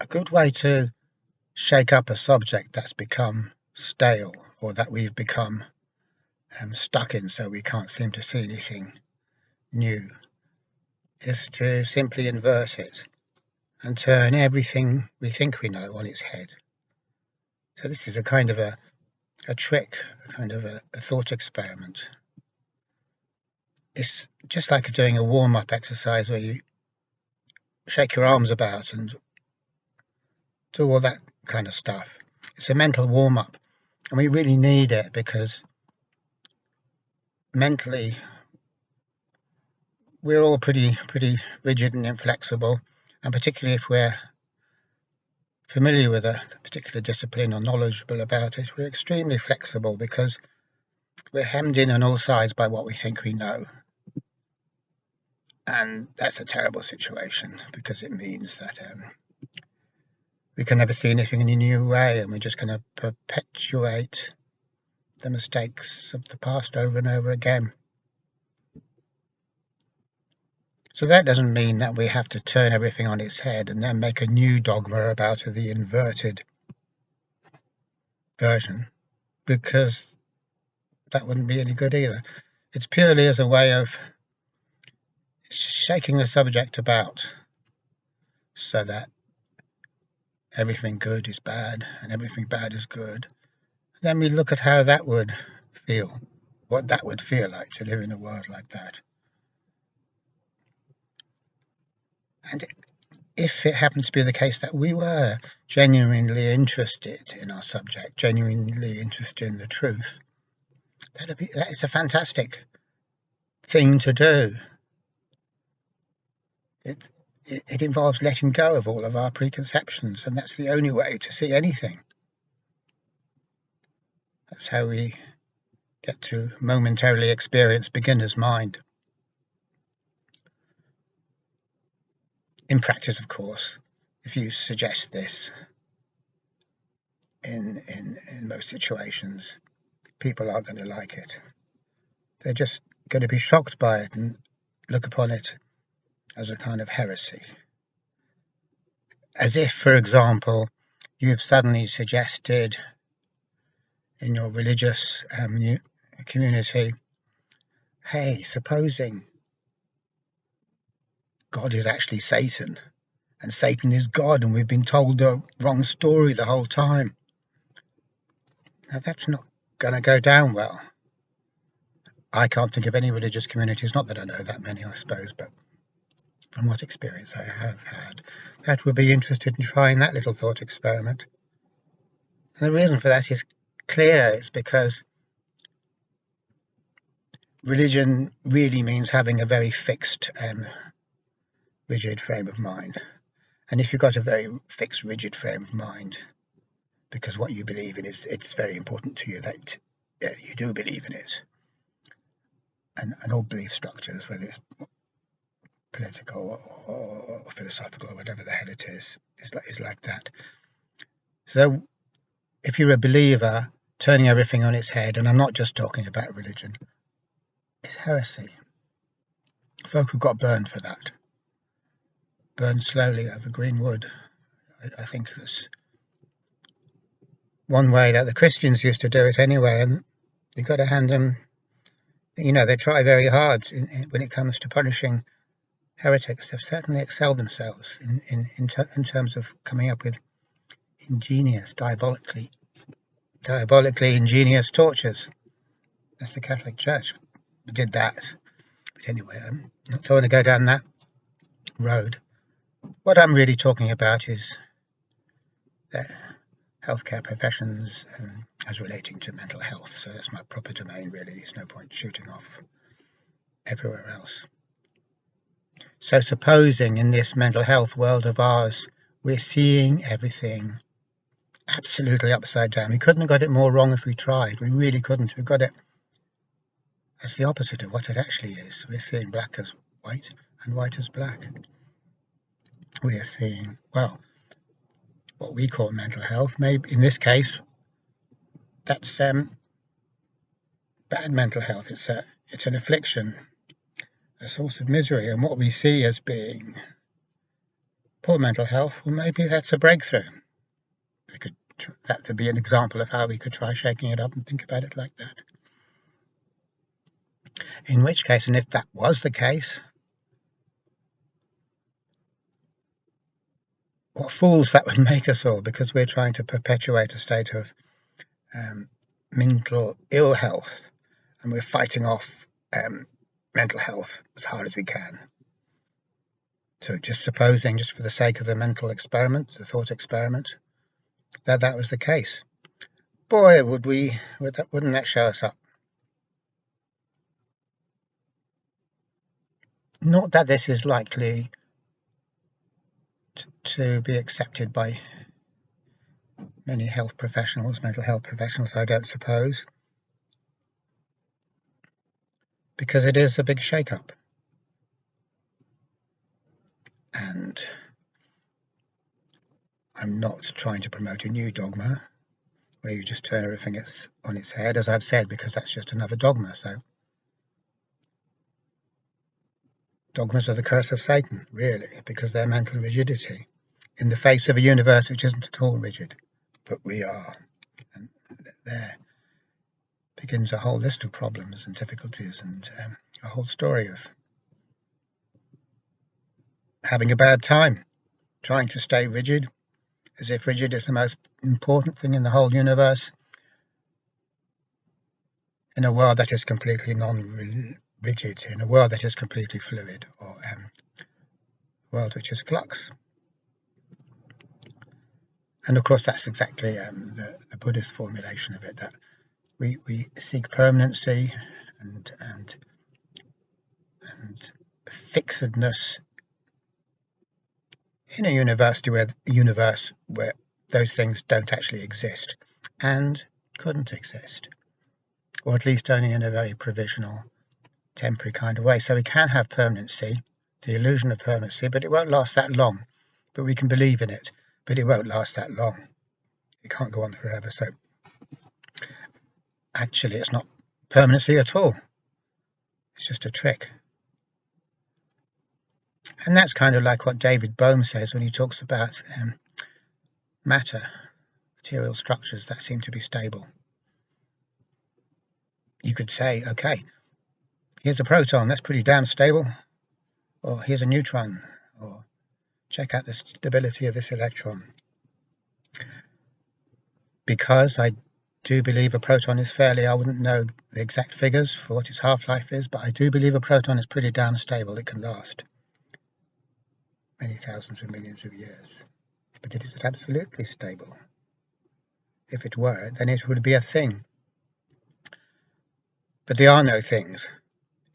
A good way to shake up a subject that's become stale or that we've become stuck in so we can't seem to see anything new is to simply invert it and turn everything we think we know on its head. So this is a kind of a trick, a kind of a thought experiment. It's just like doing a warm-up exercise where you shake your arms about and do all that kind of stuff. It's a mental warm-up, and we really need it because mentally we're all pretty rigid and inflexible, and particularly if we're familiar with a particular discipline or knowledgeable about it, we're extremely flexible because we're hemmed in on all sides by what we think we know. And that's a terrible situation because it means that we can never see anything in a new way, and we're just going to perpetuate the mistakes of the past over and over again. So that doesn't mean that we have to turn everything on its head and then make a new dogma about the inverted version, because that wouldn't be any good either. It's purely as a way of shaking the subject about so that everything good is bad and everything bad is good. Then we look at how that would feel, what that would feel like to live in a world like that. And if it happened to be the case that we were genuinely interested in our subject, genuinely interested in the truth, that is a fantastic thing to do. It involves letting go of all of our preconceptions, and that's the only way to see anything. That's how we get to momentarily experience beginner's mind. In practice, of course, if you suggest this in most situations, people aren't going to like it. They're just going to be shocked by it and look upon it as a kind of heresy. As if, for example, you've suddenly suggested in your religious community, hey, supposing God is actually Satan and Satan is God and we've been told the wrong story the whole time. Now that's not going to go down well. I can't think of any religious communities, not that I know that many, I suppose, but from what experience I have had, that would be interested in trying that little thought experiment. And the reason for that is clear. It's because religion really means having a very fixed, rigid frame of mind. And if you've got a very fixed, rigid frame of mind, because what you believe in it's very important to you that you do believe in it, and all belief structures, whether it's political or philosophical or whatever the hell it is like that. So if you're a believer, turning everything on its head, and I'm not just talking about religion, it's heresy. Folk have got burned for that. Burned slowly over green wood. I think that's one way that the Christians used to do it anyway, and you've got to hand them, they try very hard when it comes to punishing heretics. They've certainly excelled themselves in terms of coming up with ingenious, diabolically ingenious tortures. That's the Catholic Church did that. But anyway, I'm not trying to go down that road. What I'm really talking about is healthcare professions as relating to mental health. So that's my proper domain, really. There's no point shooting off everywhere else. So supposing in this mental health world of ours, we're seeing everything absolutely upside down. We couldn't have got it more wrong if we tried. We really couldn't. We've got it as the opposite of what it actually is. We're seeing black as white and white as black. We are seeing, well, what we call mental health. Maybe in this case, that's bad mental health. It's an affliction, a source of misery, and what we see as being poor mental health, well, maybe that's a breakthrough. That could be an example of how we could try shaking it up and think about it like that. In which case, and if that was the case, what fools that would make us all, because we're trying to perpetuate a state of mental ill health, and we're fighting off mental health as hard as we can. So just supposing, just for the sake of the mental experiment, the thought experiment, that was the case. Boy, wouldn't that show us up? Not that this is likely to be accepted by many health professionals, mental health professionals, I don't suppose, because it is a big shake-up. And I'm not trying to promote a new dogma where you just turn everything on its head, as I've said, because that's just another dogma. So dogmas are the curse of Satan, really, because they're mental rigidity in the face of a universe which isn't at all rigid, but we are. And there begins a whole list of problems and difficulties, and a whole story of having a bad time trying to stay rigid, as if rigid is the most important thing in the whole universe, in a world that is completely non-rigid, in a world that is completely fluid, or a world which is flux. And of course that's exactly the Buddhist formulation of it, that we seek permanency and fixedness in a universe where those things don't actually exist and couldn't exist, or at least only in a very provisional, temporary kind of way. So we can have permanency, the illusion of permanency, but it won't last that long. But we can believe in it, but it won't last that long. It can't go on forever. So actually it's not permanency at all. It's just a trick. And that's kind of like what David Bohm says when he talks about matter, material structures that seem to be stable. You could say, okay, here's a proton, that's pretty damn stable, or here's a neutron, or check out the stability of this electron. Because I do believe a proton is I wouldn't know the exact figures for what its half-life is, but I do believe a proton is pretty damn stable. It can last many thousands of millions of years. But it isn't absolutely stable. If it were, then it would be a thing. But there are no things.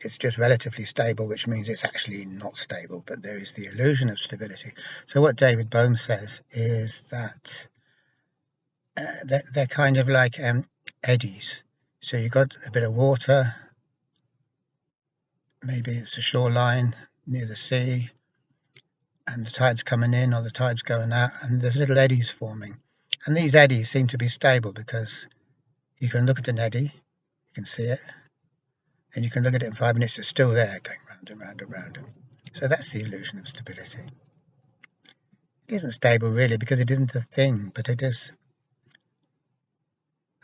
It's just relatively stable, which means it's actually not stable, but there is the illusion of stability. So what David Bohm says is that they're kind of like eddies. So you've got a bit of water, maybe it's a shoreline near the sea, and the tide's coming in or the tide's going out, and there's little eddies forming. And these eddies seem to be stable because you can look at an eddy, you can see it, and you can look at it in 5 minutes, it's still there, going round and round and round. So that's the illusion of stability. It isn't stable really because it isn't a thing, but it is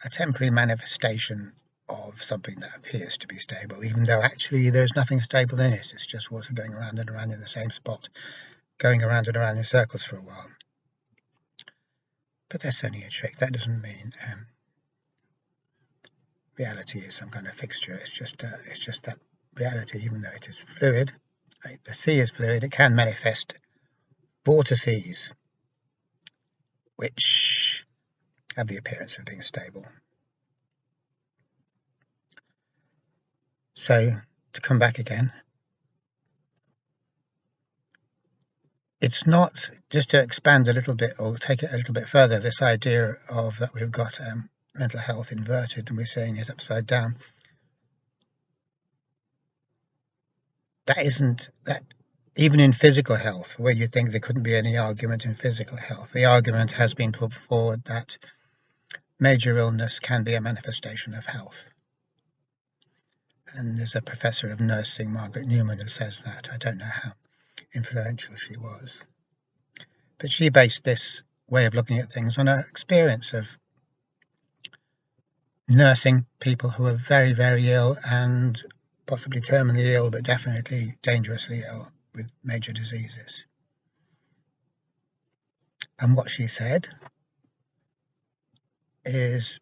a temporary manifestation of something that appears to be stable, even though actually there's nothing stable in it. It's just water going around and around in the same spot, going around and around in circles for a while. But that's only a trick. That doesn't mean reality is some kind of fixture. It's just that reality, even though it is fluid, like the sea is fluid, it can manifest vortices, which have the appearance of being stable. So to come back again, it's not, just to expand a little bit or take it a little bit further, this idea of that we've got mental health inverted and we're seeing it upside down. That isn't that. Even in physical health, where you think there couldn't be any argument in physical health, the argument has been put forward that major illness can be a manifestation of health. And there's a professor of nursing, Margaret Newman, who says that. I don't know how influential she was. But she based this way of looking at things on her experience of nursing people who were very, very ill and possibly terminally ill, but definitely dangerously ill with major diseases. And what she said is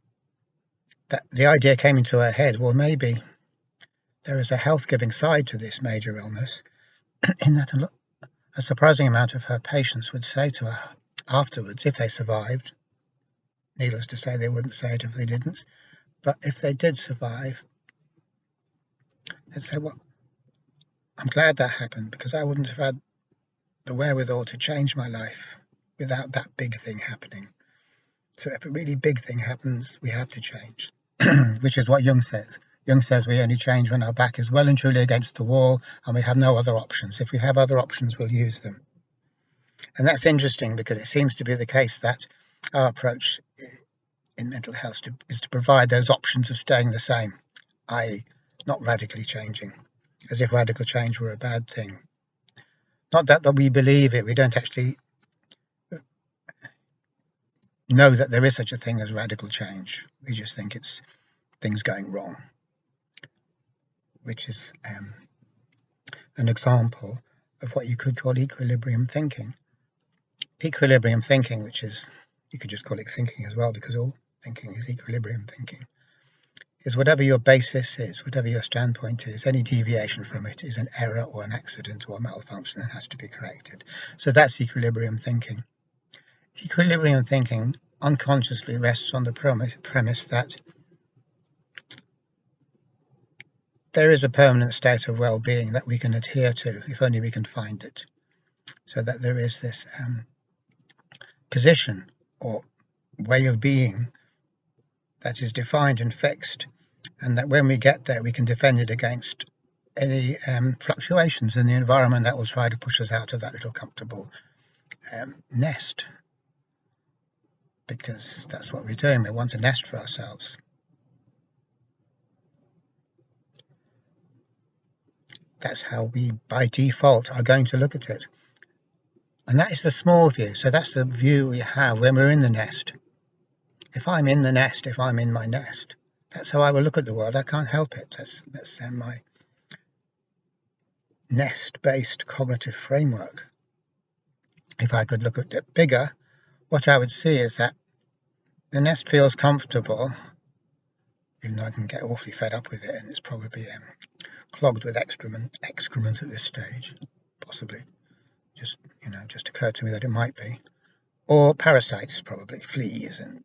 that the idea came into her head, well, maybe there is a health-giving side to this major illness, in that a surprising amount of her patients would say to her afterwards, if they survived, needless to say they wouldn't say it if they didn't, but if they did survive, they'd say, well, I'm glad that happened because I wouldn't have had the wherewithal to change my life without that big thing happening. So if a really big thing happens, we have to change, which is what Jung says. Jung says we only change when our back is well and truly against the wall and we have no other options. If we have other options, we'll use them. And that's interesting because it seems to be the case that our approach in mental health is to provide those options of staying the same, i.e. not radically changing, as if radical change were a bad thing. Not that we believe it, we don't actually know that there is such a thing as radical change. We just think it's things going wrong, which is an example of what you could call equilibrium thinking. Equilibrium thinking, which is, you could just call it thinking as well, because all thinking is equilibrium thinking, is whatever your basis is, whatever your standpoint is, any deviation from it is an error or an accident or a malfunction that has to be corrected. So that's equilibrium thinking. Equilibrium thinking unconsciously rests on the premise that there is a permanent state of well-being that we can adhere to if only we can find it. So that there is this position or way of being that is defined and fixed, and that when we get there we can defend it against any fluctuations in the environment that will try to push us out of that little comfortable nest, because that's what we're doing. We want a nest for ourselves. That's how we by default are going to look at it, and that is the small view. So that's the view we have when we're in the nest. If I'm in the nest, if I'm in my nest, that's how I will look at the world. I can't help it. That's my nest-based cognitive framework. If I could look at it bigger, what I would see is that the nest feels comfortable, even though I can get awfully fed up with it, and it's probably clogged with excrement at this stage, possibly. Just occurred to me that it might be. Or parasites, probably, fleas and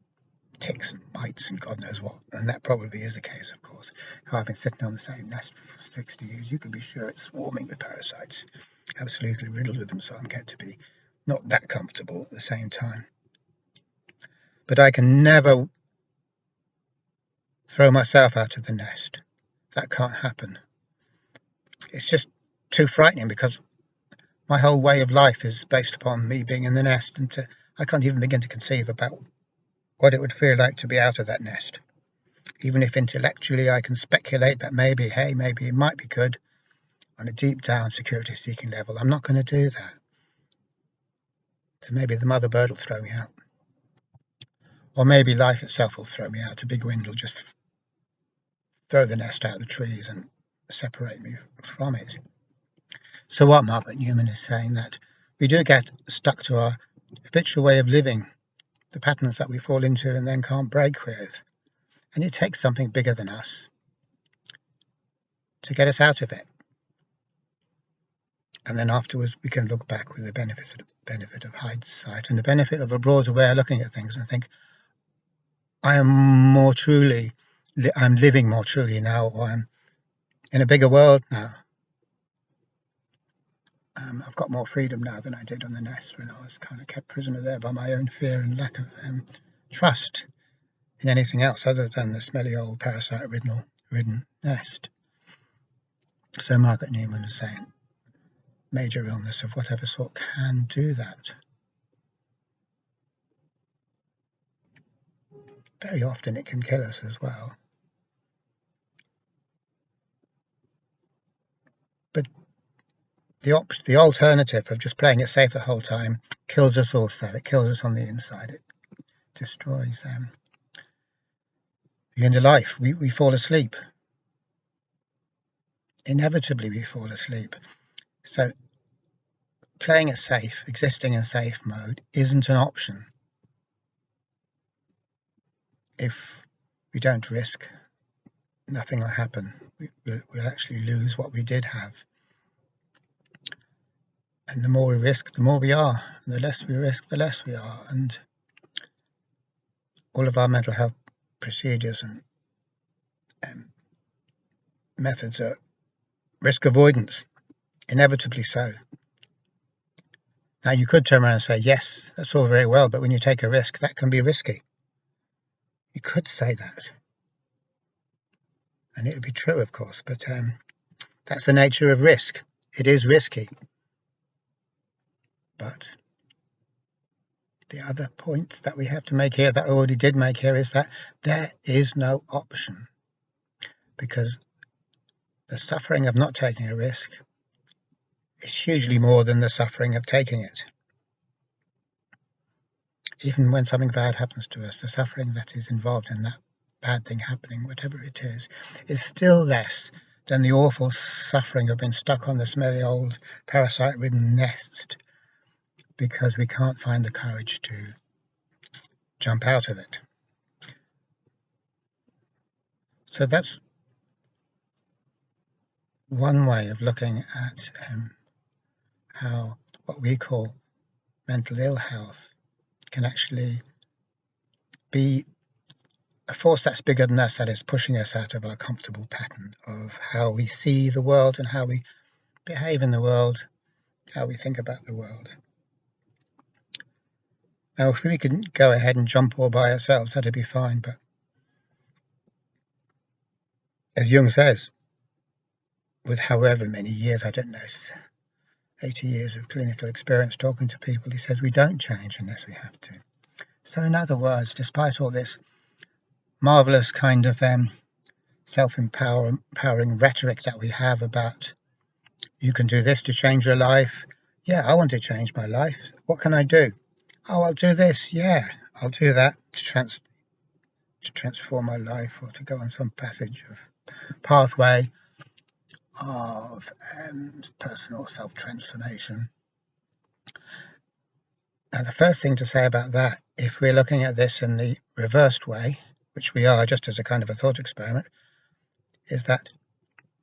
ticks and mites and God knows what. And that probably is the case, of course. If I've been sitting on the same nest for 60 years, you can be sure it's swarming with parasites, absolutely riddled with them, so I'm going to be not that comfortable at the same time. But I can never throw myself out of the nest. That can't happen. It's just too frightening because my whole way of life is based upon me being in the nest, and I can't even begin to conceive about what it would feel like to be out of that nest. Even if intellectually I can speculate that maybe it might be good on a deep down security seeking level, I'm not going to do that. So maybe the mother bird will throw me out. Or maybe life itself will throw me out. A big wind will just throw the nest out of the trees and separate me from it. So what Margaret Newman is saying, that we do get stuck to our habitual way of living, the patterns that we fall into and then can't break with. And it takes something bigger than us to get us out of it. And then afterwards we can look back with the benefit of hindsight and the benefit of a broader way of looking at things and think, I'm living more truly now, or I'm in a bigger world now. I've got more freedom now than I did on the nest when I was kind of kept prisoner there by my own fear and lack of trust in anything else other than the smelly old parasite-ridden nest. So Margaret Newman is saying major illness of whatever sort can do that. Very often it can kill us as well. But the alternative of just playing it safe the whole time kills us also. It kills us on the inside. It destroys the inner life. We fall asleep. Inevitably, we fall asleep. So playing it safe, existing in safe mode, isn't an option. If we don't risk, nothing will happen. We'll actually lose what we did have. And the more we risk, the more we are. And the less we risk, the less we are. And all of our mental health procedures and methods are risk avoidance, inevitably so. Now, you could turn around and say, yes, that's all very well, but when you take a risk, that can be risky. You could say that. And it would be true, of course, but that's the nature of risk. It is risky. But the other point that we have to make here, that I already did make here, is that there is no option. Because the suffering of not taking a risk is hugely more than the suffering of taking it. Even when something bad happens to us, the suffering that is involved in that bad thing happening, whatever it is still less than the awful suffering of being stuck on the smelly old parasite-ridden nest because we can't find the courage to jump out of it. So that's one way of looking at how what we call mental ill health can actually be a force that's bigger than us, that is pushing us out of our comfortable pattern of how we see the world and how we behave in the world, how we think about the world. Now, if we could go ahead and jump all by ourselves, that'd be fine, but as Jung says, with however many years, I don't know, 80 years of clinical experience talking to people, he says we don't change unless we have to. So in other words, despite all this marvelous kind of self-empowering rhetoric that we have about you can do this to change your life. Yeah, I want to change my life. What can I do? Oh, I'll do this. Yeah, I'll do that to transform my life, or to go on some pathway of personal self-transformation. Now, the first thing to say about that, if we're looking at this in the reversed way, which we are just as a kind of a thought experiment, is that,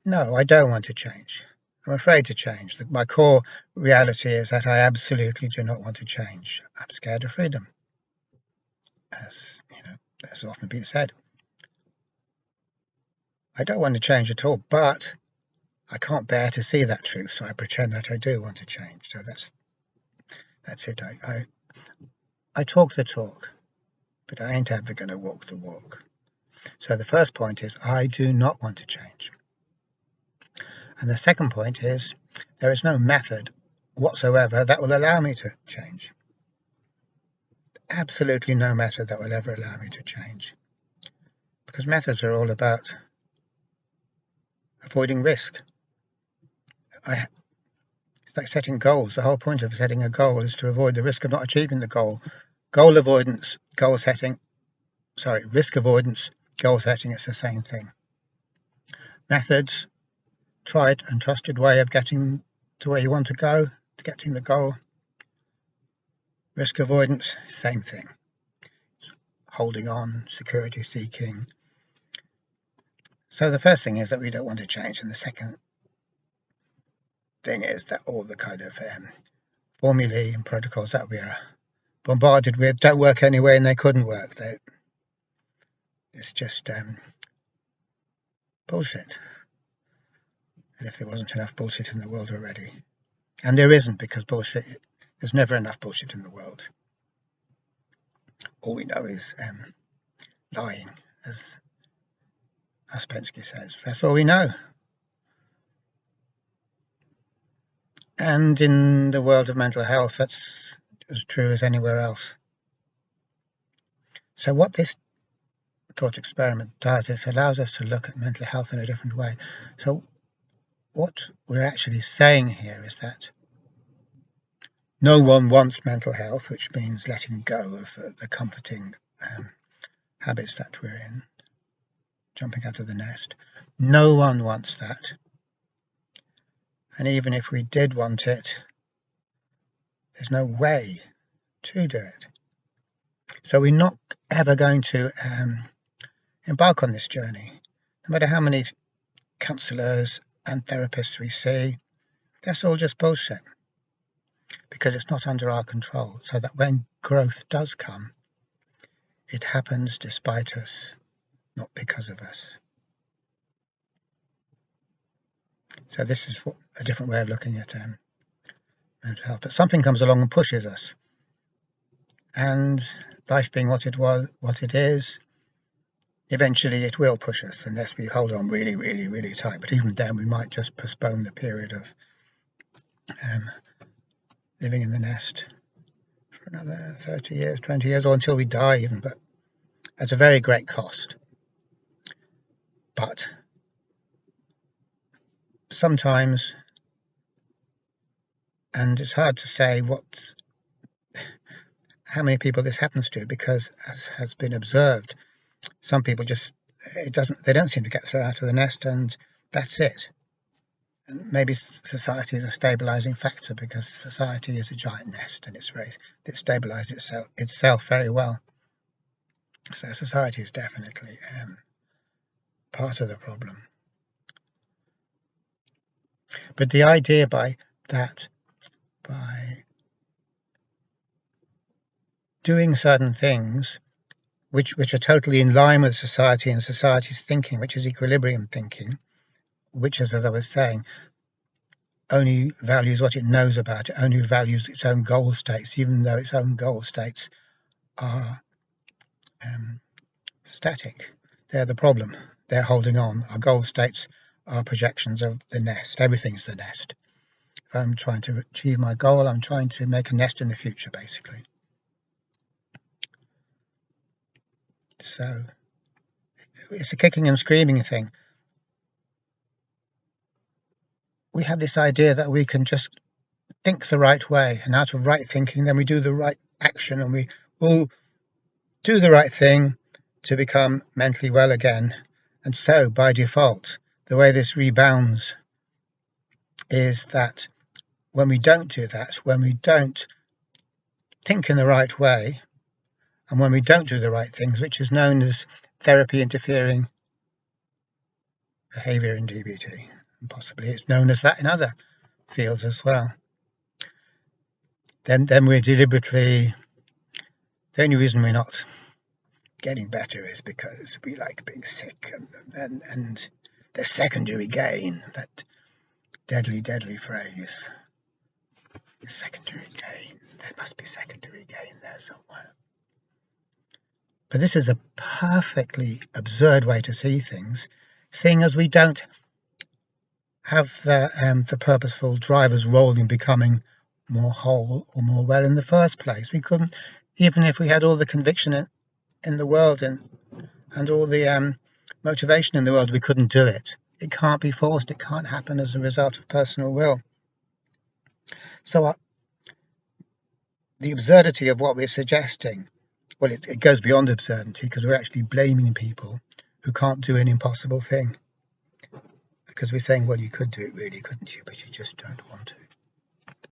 no, I don't want to change. I'm afraid to change. My core reality is that I absolutely do not want to change. I'm scared of freedom, as has often been said. I don't want to change at all, but I can't bear to see that truth, so I pretend that I do want to change. So that's it. I talk the talk, but I ain't ever going to walk the walk. So the first point is I do not want to change. And the second point is there is no method whatsoever that will allow me to change. Absolutely no method that will ever allow me to change. Because methods are all about avoiding risk. It's like setting goals. The whole point of setting a goal is to avoid the risk of not achieving the goal. Risk avoidance, goal setting, it's the same thing. Methods, tried and trusted way of getting to where you want to go, to getting the goal. Risk avoidance, same thing. It's holding on, security seeking. So the first thing is that we don't want to change, and the second thing is that all the kind of formulae and protocols that we are bombarded with don't work anyway, and they couldn't work. It's just bullshit. As if there wasn't enough bullshit in the world already. And there isn't, because there's never enough bullshit in the world. All we know is lying, as Ouspensky says. That's all we know. And in the world of mental health, that's as true as anywhere else. So what this thought experiment does is allows us to look at mental health in a different way. So what we're actually saying here is that no one wants mental health, which means letting go of the comforting habits that we're in, jumping out of the nest. No one wants that. And even if we did want it, there's no way to do it. So we're not ever going to embark on this journey. No matter how many counsellors and therapists we see, that's all just bullshit, because it's not under our control. So that when growth does come, it happens despite us, not because of us. So this is a different way of looking at mental health. But something comes along and pushes us, and life being what it is, eventually it will push us unless we hold on really, really, really tight. But even then, we might just postpone the period of living in the nest for another 30 years, 20 years, or until we die even, but at a very great cost. But sometimes, and it's hard to say how many people this happens to, because as has been observed, some people they don't seem to get thrown out of the nest, and that's it. And maybe society is a stabilizing factor, because society is a giant nest and it stabilizes itself very well. So society is definitely part of the problem. But the idea by doing certain things which are totally in line with society and society's thinking, which is equilibrium thinking, which is, as I was saying, only values what it knows about it, only values its own goal states, even though its own goal states are static. They're the problem. They're holding on. Our goal states are projections of the nest. Everything's the nest. If I'm trying to achieve my goal, I'm trying to make a nest in the future, basically. So it's a kicking and screaming thing. We have this idea that we can just think the right way, and out of right thinking, then we do the right action, and we will do the right thing to become mentally well again. And so, by default, the way this rebounds is that when we don't do that, when we don't think in the right way, and when we don't do the right things, which is known as therapy interfering behavior in DBT, and possibly it's known as that in other fields as well, then we're deliberately, the only reason we're not getting better is because we like being sick, and the secondary gain, that deadly phrase, secondary gain. There must be secondary gain there somewhere. But this is a perfectly absurd way to see things, seeing as we don't have the purposeful driver's role in becoming more whole or more well in the first place. We couldn't, even if we had all the conviction in the world and all the motivation in the world, we couldn't do it. It can't be forced. It can't happen as a result of personal will. So the absurdity of what we're suggesting, well, it goes beyond absurdity, because we're actually blaming people who can't do an impossible thing. Because we're saying, well, you could do it really, couldn't you? But you just don't want to.